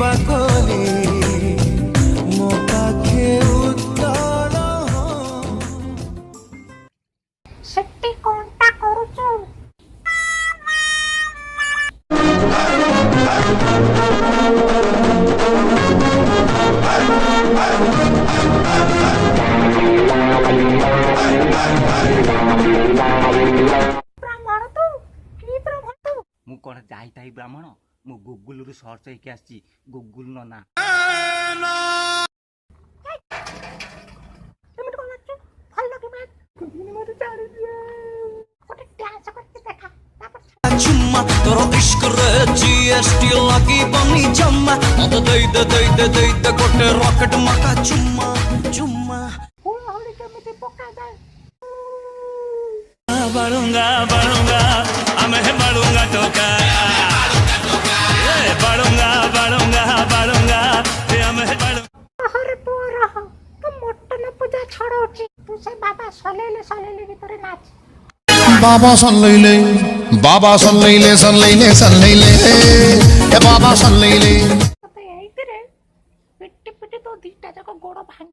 बाकली मो पाखे उत्तर सेट्टी कोनटा करूचु ब्राह्मण तू की ब्राह्मण तू मु कौन जाई ताई ब्राह्मण मु गूगल रु सर्च होके आसी गूगल नना एमिट कोन लागछु भल कि बात कुदिने मते जानि दिए ओटे डांस करके देखा तापर चुम्मा तोरो इश्क रे जीएसटी लगी बनी जम्मा मत दई दे गोटे रॉकेट मका चुम्मा चुम्मा हुआ होली केमिति पका जाए बढ़ूंगा बढ़ूंगा मैं बढ़ूंगा टोका बढ़ूंगा बढ़ूंगा बढ़ूंगा मैं हरे पोरा तो मटन पूजा छड़ोची तू से बाबा सलेले भीतर नाच बाबा सन लैले बाबा सन लैले सन लैले सन लैले ए बाबा सन लैले तो यही रे पिट्टी तो दीटा जाको गोड़ भांग